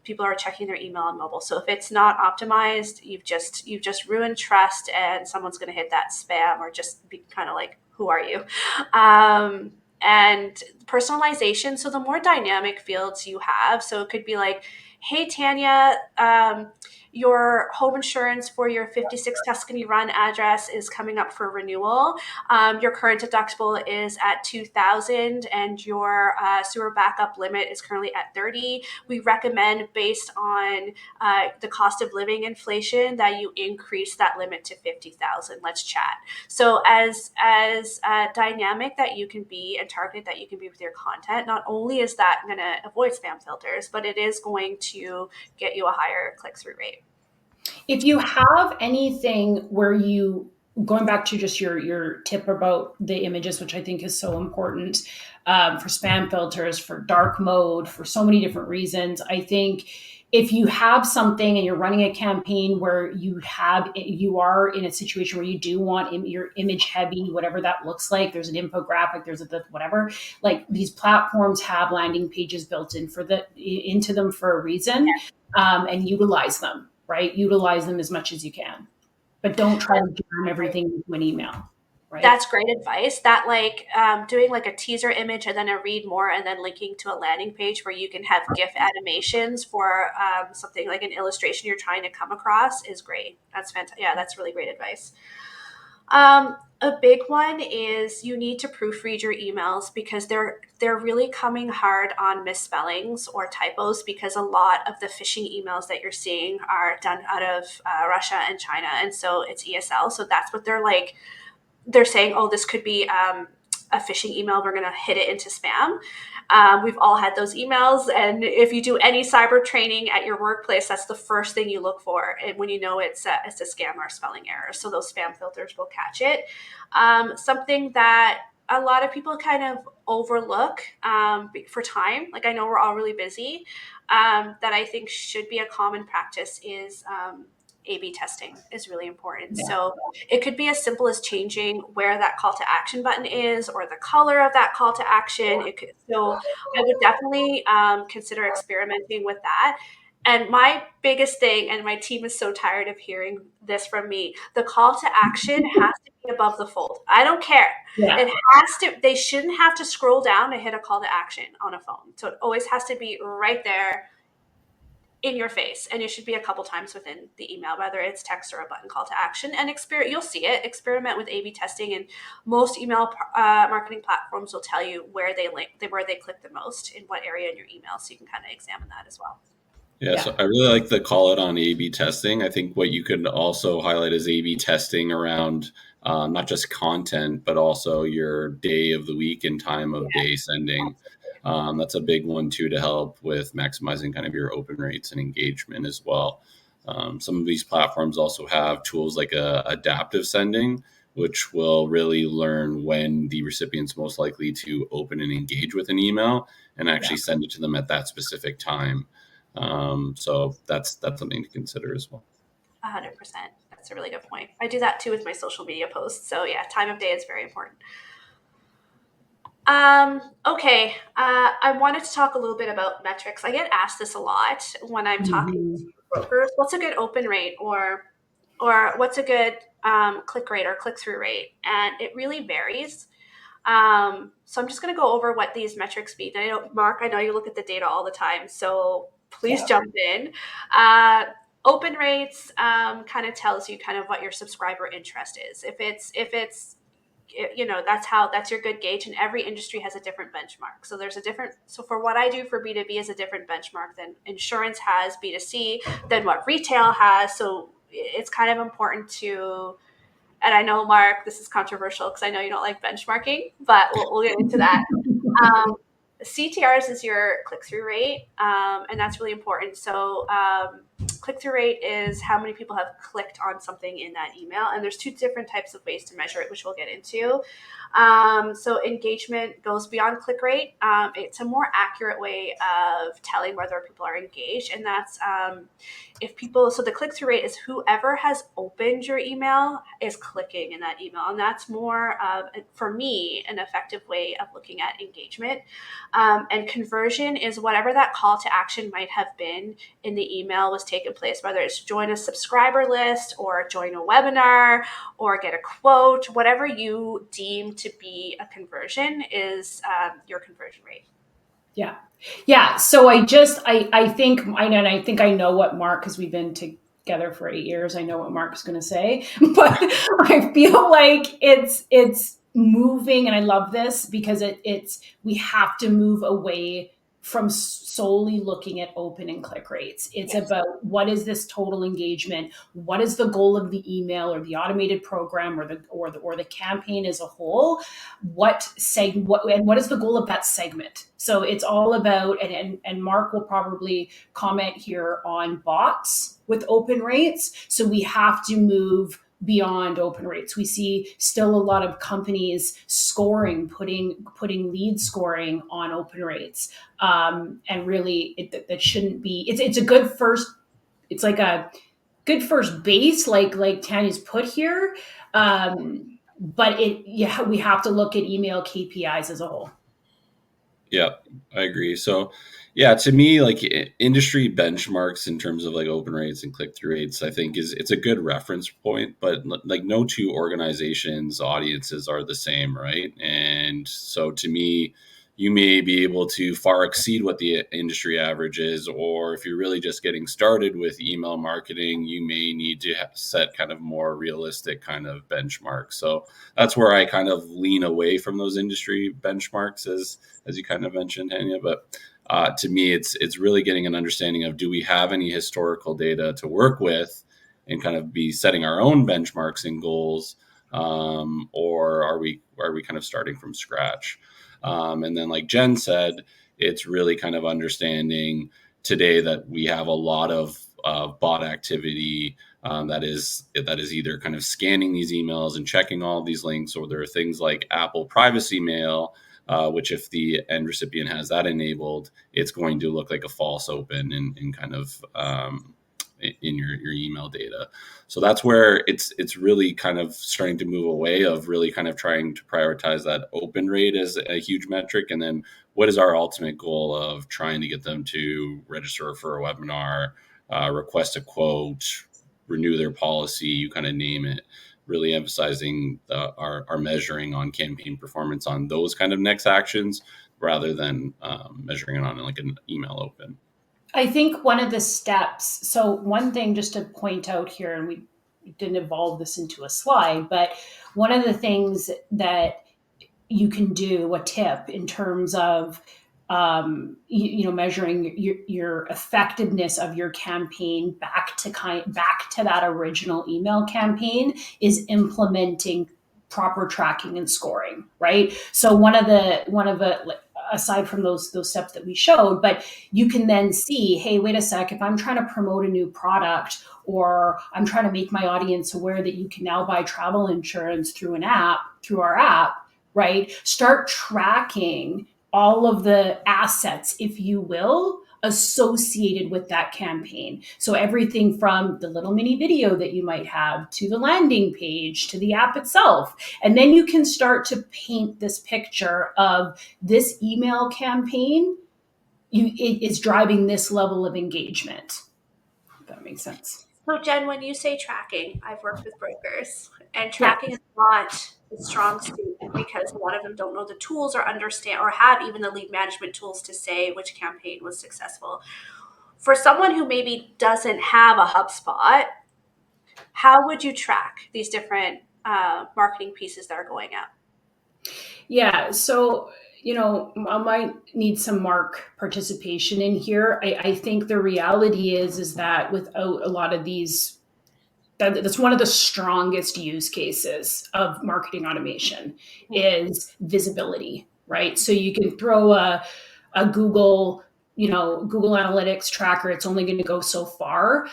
people are checking their email on mobile. So if it's not optimized, you've just ruined trust, and someone's going to hit that spam or just be kind of like, who are you? And personalization. So the more dynamic fields you have, so it could be like, hey, Tanya, your home insurance for your 56 Tuscany Run address is coming up for renewal. Your current deductible is at 2,000 and your sewer backup limit is currently at 30. We recommend, based on the cost of living inflation, that you increase that limit to 50,000. Let's chat. So as dynamic that you can be and targeted that you can be with your content, not only is that going to avoid spam filters, but it is going to get you a higher click-through rate.
If you have anything where you, going back to just your tip about the images, which I think is so important, for spam filters, for dark mode, for so many different reasons, I think if you have something and you're running a campaign where you are in a situation where you do want your image heavy, whatever that looks like, there's an infographic, there's a whatever, like these platforms have landing pages built into them for a reason, and utilize them. Right? Utilize them as much as you can, but don't try to jam everything into an email. Right?
That's great advice. That doing like a teaser image and then a read more and then linking to a landing page where you can have GIF animations for something like an illustration you're trying to come across is great. That's fantastic. Yeah, that's really great advice. A big one is you need to proofread your emails because they're really coming hard on misspellings or typos, because a lot of the phishing emails that you're seeing are done out of Russia and China, and so it's ESL. So that's what they're like. They're saying, oh, this could be a phishing email. We're going to hit it into spam. We've all had those emails. And if you do any cyber training at your workplace, that's the first thing you look for when you know it's a scam or spelling error. So those spam filters will catch it. Something that a lot of people kind of overlook for time, like I know we're all really busy, that I think should be a common practice is A/B testing is really important. Yeah. So it could be as simple as changing where that call to action button is or the color of that call to action. So I would definitely consider experimenting with that. And my biggest thing, and my team is so tired of hearing this from me, the call to action has to be above the fold. I don't care. Yeah. It has to. They shouldn't have to scroll down to hit a call to action on a phone. So it always has to be right there in your face, and it should be a couple times within the email, whether it's text or a button call to action. And you'll see it. Experiment with A/B testing, and most email marketing platforms will tell you where they click the most in what area in your email, so you can kind of examine that as well.
Yeah, so I really like the call it on A/B testing. I think what you could also highlight is A/B testing around not just content, but also your day of the week and time of day sending. That's a big one too, to help with maximizing kind of your open rates and engagement as well. Some of these platforms also have tools like adaptive sending, which will really learn when the recipient's most likely to open and engage with an email and actually send it to them at that specific time. So that's something to consider as well.
100%. That's a really good point. I do that too with my social media posts. So yeah, time of day is very important. Okay. I wanted to talk a little bit about metrics. I get asked this a lot when I'm talking to brokers. What's a good open rate or what's a good click rate or click-through rate? And it really varies. So I'm just going to go over what these metrics mean. Mark, I know you look at the data all the time, so please jump in. Open rates kind of tells you kind of what your subscriber interest is. If it's that's your good gauge, and every industry has a different benchmark. So for what I do for B2B is a different benchmark than insurance has, B2C, than what retail has. So it's kind of important to, and I know, Mark, this is controversial because I know you don't like benchmarking, but we'll get into that. CTRs is your click-through rate, and that's really important. So click-through rate is how many people have clicked on something in that email, and there's two different types of ways to measure it, which we'll get into. So engagement goes beyond click rate. It's a more accurate way of telling whether people are engaged, and that's if people, so the click-through rate is whoever has opened your email is clicking in that email, and that's more for me, an effective way of looking at engagement. And conversion is whatever that call to action might have been in the email was taking place, whether it's join a subscriber list or join a webinar or get a quote, whatever you deem to be a conversion is your conversion rate.
Yeah. So I think I know what Mark, because we've been together for 8 years, I know what Mark's going to say, but I feel like it's moving, and I love this because we have to move away from solely looking at open and click rates. It's about what is this total engagement? What is the goal of the email or the automated program or the campaign as a whole? And what is the goal of that segment? So it's all about, and Mark will probably comment here on bots with open rates. So we have to move beyond open rates. We see still a lot of companies putting lead scoring on open rates, and really that shouldn't be. It's a good first. It's like a good first base, like Tanya's put here, but we have to look at email KPIs as a whole.
Yeah, I agree. So yeah, to me, like industry benchmarks in terms of like open rates and click-through rates, I think it's a good reference point, but like no two organizations' audiences are the same, right? And so to me, you may be able to far exceed what the industry average is, or if you're really just getting started with email marketing, you may need to set kind of more realistic kind of benchmarks. So that's where I kind of lean away from those industry benchmarks, as you kind of mentioned, Hanya. But to me, it's really getting an understanding of, do we have any historical data to work with and kind of be setting our own benchmarks and goals, or are we kind of starting from scratch? And then, like Jen said, it's really kind of understanding today that we have a lot of bot activity that is either kind of scanning these emails and checking all of these links, or there are things like Apple Privacy Mail, which if the end recipient has that enabled, it's going to look like a false open in kind of in your email data. So that's where it's really kind of starting to move away of really kind of trying to prioritize that open rate as a huge metric. And then what is our ultimate goal of trying to get them to register for a webinar, request a quote, renew their policy, you kind of name it, really emphasizing our measuring on campaign performance on those kind of next actions rather than measuring it on like an email open.
I think one of the steps, so one thing just to point out here, and we didn't evolve this into a slide, but one of the things that you can do, a tip in terms of measuring your effectiveness of your campaign back to that original email campaign, is implementing proper tracking and scoring, right? So one of the aside from those steps that we showed, but you can then see, hey, wait a sec, if I'm trying to promote a new product, or I'm trying to make my audience aware that you can now buy travel insurance through our app, right? Start tracking all of the assets, if you will, associated with that campaign. So everything from the little mini video that you might have to the landing page to the app itself. And then you can start to paint this picture of this email campaign it is driving this level of engagement. If that makes sense.
So Jen, when you say tracking, I've worked with brokers, and tracking is not a strong suit because a lot of them don't know the tools or understand or have even the lead management tools to say which campaign was successful. For someone who maybe doesn't have a HubSpot, how would you track these different marketing pieces that are going out?
Yeah, so I might need some Mark participation in here. I think the reality is that without a lot of these, that's one of the strongest use cases of marketing automation is visibility, right? So you can throw a Google, Google Analytics tracker, it's only going to go so far.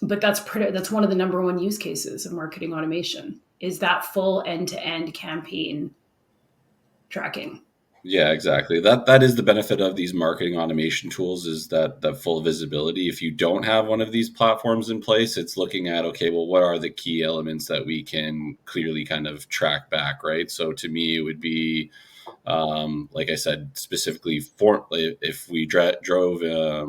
But that's one of the number one use cases of marketing automation, is that full end-to-end campaign tracking.
Yeah, exactly. That is the benefit of these marketing automation tools, is that full visibility. If you don't have one of these platforms in place, it's looking at, okay, well, what are the key elements that we can clearly kind of track back, right? So to me, it would be, like I said, specifically for if we drove a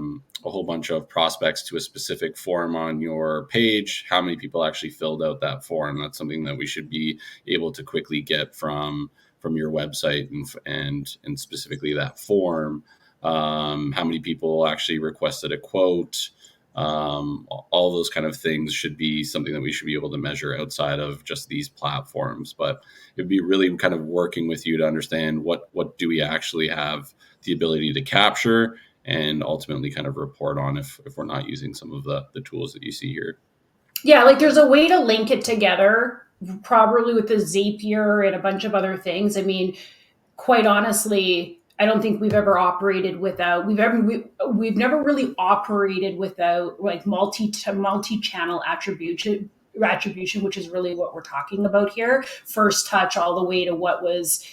whole bunch of prospects to a specific form on your page, how many people actually filled out that form? That's something that we should be able to quickly get from your website, and specifically that form. How many people actually requested a quote? All those kind of things should be something that we should be able to measure outside of just these platforms. But it'd be really kind of working with you to understand what do we actually have the ability to capture, and ultimately kind of report on if we're not using some of the tools that you see here.
Yeah, like there's a way to link it together, probably with the Zapier and a bunch of other things. I mean, quite honestly, I don't think we've ever operated without, we've never really operated without like multi-channel attribution, which is really what we're talking about here. First touch all the way to what was,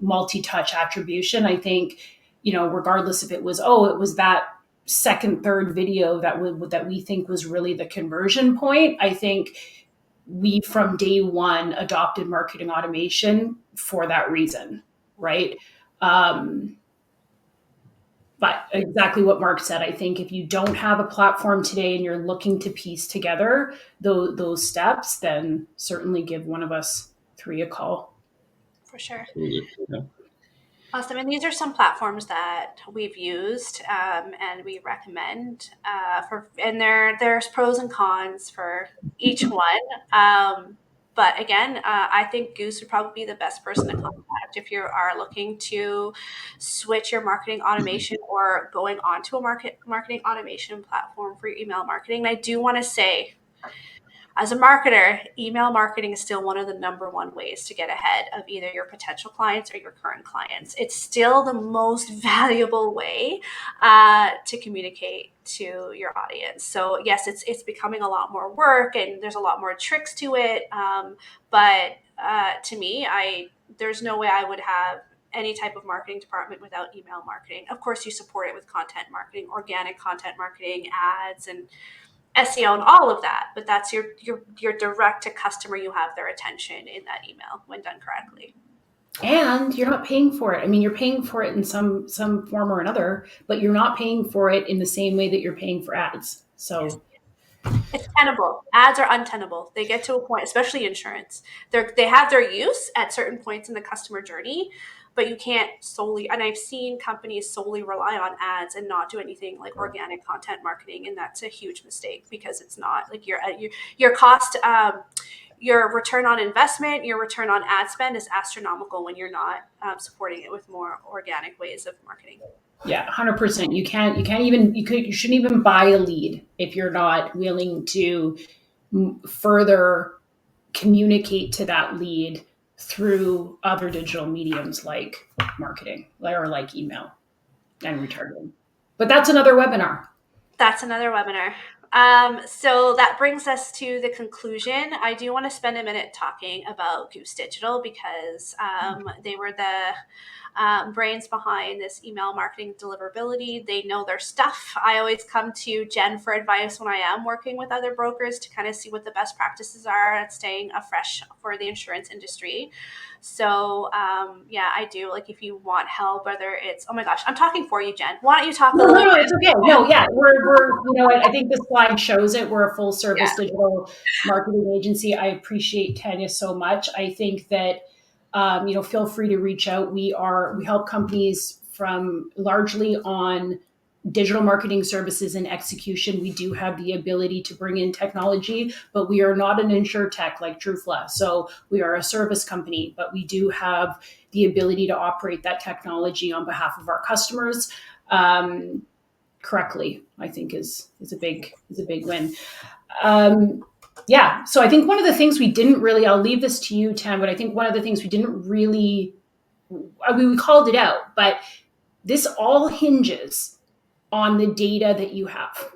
multi-touch attribution. I think, regardless if it was that second, third video that we think was really the conversion point. I think we from day one adopted marketing automation for that reason, right? But exactly what Mark said, I think if you don't have a platform today and you're looking to piece together those steps, then certainly give one of us three a call.
For sure.
Yeah.
Awesome. And these are some platforms that we've used and we recommend and there's pros and cons for each one. But again, I think Goose would probably be the best person to contact if you are looking to switch your marketing automation or going onto a marketing automation platform for your email marketing. And I do want to say, as a marketer, email marketing is still one of the number one ways to get ahead of either your potential clients or your current clients. It's still the most valuable way to communicate to your audience. So yes, it's becoming a lot more work and there's a lot more tricks to it. But to me, there's no way I would have any type of marketing department without email marketing. Of course, you support it with content marketing, organic content marketing, ads, and SEO and all of that, but that's your direct to customer. You have their attention in that email when done correctly.
And you're not paying for it. I mean, you're paying for it in some form or another, but you're not paying for it in the same way that you're paying for ads. So
it's tenable. Ads are untenable. They get to a point, especially insurance. They have their use at certain points in the customer journey, but you can't solely, and I've seen companies solely rely on ads and not do anything like organic content marketing. And that's a huge mistake because it's not like your cost, your return on investment, your return on ad spend is astronomical when you're not supporting it with more organic ways of marketing.
Yeah, 100%. You shouldn't even buy a lead if you're not willing to further communicate to that lead through other digital mediums like marketing or like email and retargeting. But that's another webinar.
So that brings us to the conclusion. I do want to spend a minute talking about Goose Digital because they were the brains behind this email marketing deliverability. They know their stuff. I always come to Jen for advice when I am working with other brokers to kind of see what the best practices are at staying afresh for the insurance industry. So I do. Like if you want help, whether it's, oh my gosh, I'm talking for you, Jen. Why don't you talk a little bit?
No, it's okay. No, yeah, we're I think the slide shows it. We're a full service digital marketing agency. I appreciate Tanya so much. I think that feel free to reach out. We help companies from largely on digital marketing services and execution. We do have the ability to bring in technology, but we are not an insurtech like Trufla. So we are a service company, but we do have the ability to operate that technology on behalf of our customers correctly. I think is a big win. So I think one of the things we didn't really, I'll leave this to you, Tam, but I think one of the things we didn't really we called it out, but this all hinges on the data that you have.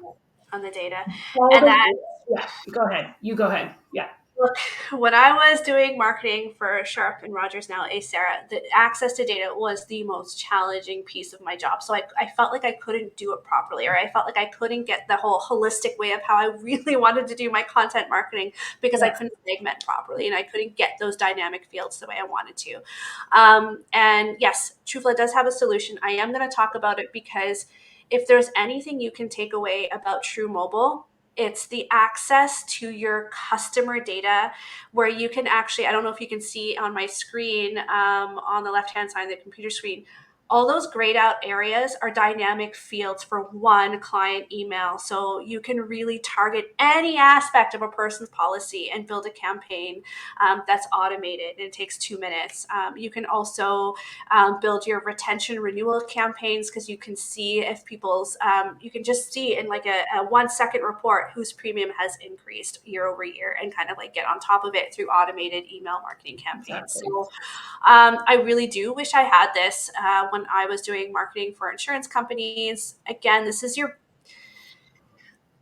On the data.
All
And
the,
that,
yeah, go ahead. You go ahead. Yeah.
look, when I was doing marketing for Sharp and Rogers, now Acera, the access to data was the most challenging piece of my job. So I felt like I couldn't do it properly, or I felt like I couldn't get the whole holistic way of how I really wanted to do my content marketing because I couldn't segment properly and I couldn't get those dynamic fields the way I wanted to. And yes, Trufla does have a solution. I am going to talk about it because if there's anything you can take away about True Mobile, it's the access to your customer data where you can actually, I don't know if you can see on my screen, on the left-hand side of the computer screen, all those grayed out areas are dynamic fields for one client email. So you can really target any aspect of a person's policy and build a campaign that's automated, and it takes 2 minutes. You can also build your retention renewal campaigns because you can see if people's, you can just see in like a 1 second report whose premium has increased year over year and kind of like get on top of it through automated email marketing campaigns.
Exactly.
So I really do wish I had this when I was doing marketing for insurance companies. Again, this is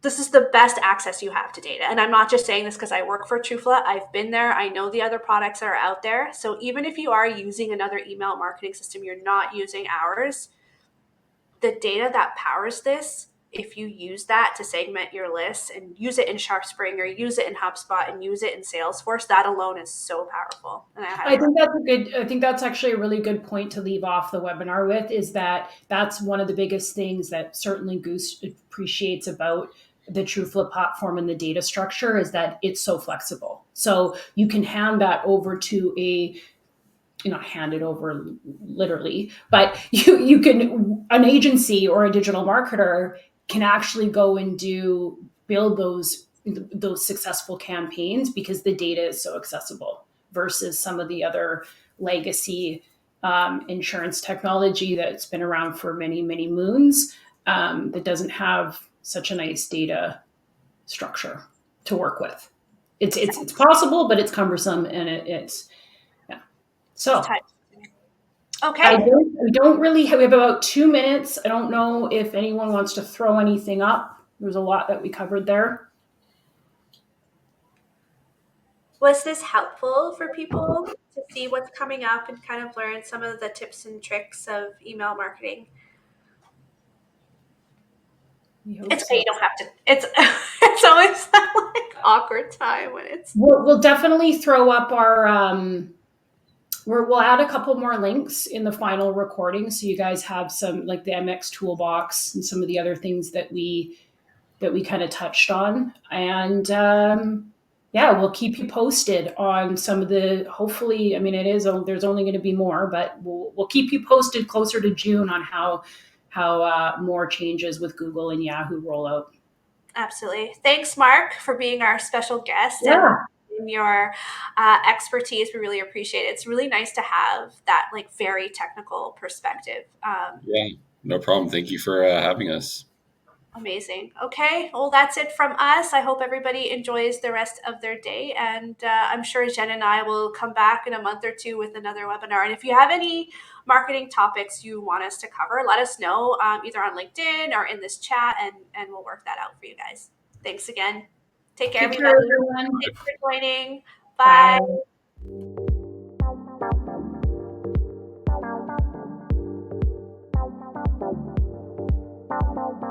the best access you have to data. And I'm not just saying this because I work for Trufla. I've been there. I know the other products that are out there. So even if you are using another email marketing system, you're not using ours, the data that powers this, if you use that to segment your lists and use it in SharpSpring or use it in HubSpot and use it in Salesforce, that alone is so powerful. And
I think that's actually a really good point to leave off the webinar with, is that that's one of the biggest things that certainly Goose appreciates about the Trufla platform and the data structure is that it's so flexible. So you can hand that over to hand it over literally, but you can, an agency or a digital marketer can actually go and build those successful campaigns because the data is so accessible versus some of the other legacy insurance technology that's been around for many, many moons that doesn't have such a nice data structure to work with. It's possible, but it's cumbersome and it's yeah. So
okay.
we don't really have, we have about 2 minutes. I don't know if anyone wants to throw anything up. There's a lot that we covered there.
Was this helpful for people to see what's coming up and kind of learn some of the tips and tricks of email marketing? It's okay, you don't have to. It's always that like awkward time when it's.
We'll definitely throw up our we'll add a couple more links in the final recording so you guys have some, like the MX toolbox and some of the other things that we kind of touched on. And yeah, we'll keep you posted on some of the, hopefully, I mean, there's only going to be more, but we'll keep you posted closer to June on how more changes with Google and Yahoo roll out.
Absolutely. Thanks, Mark, for being our special guest.
Yeah.
And your expertise. We really appreciate it. It's really nice to have that like very technical perspective.
Yeah, no problem. Thank you for having us.
Amazing. Okay. Well, that's it from us. I hope everybody enjoys the rest of their day. And I'm sure Jen and I will come back in a month or two with another webinar. And if you have any marketing topics you want us to cover, let us know either on LinkedIn or in this chat, and we'll work that out for you guys. Thanks again. Take care, everybody.
Everyone.
Thanks for joining. Bye.
Bye.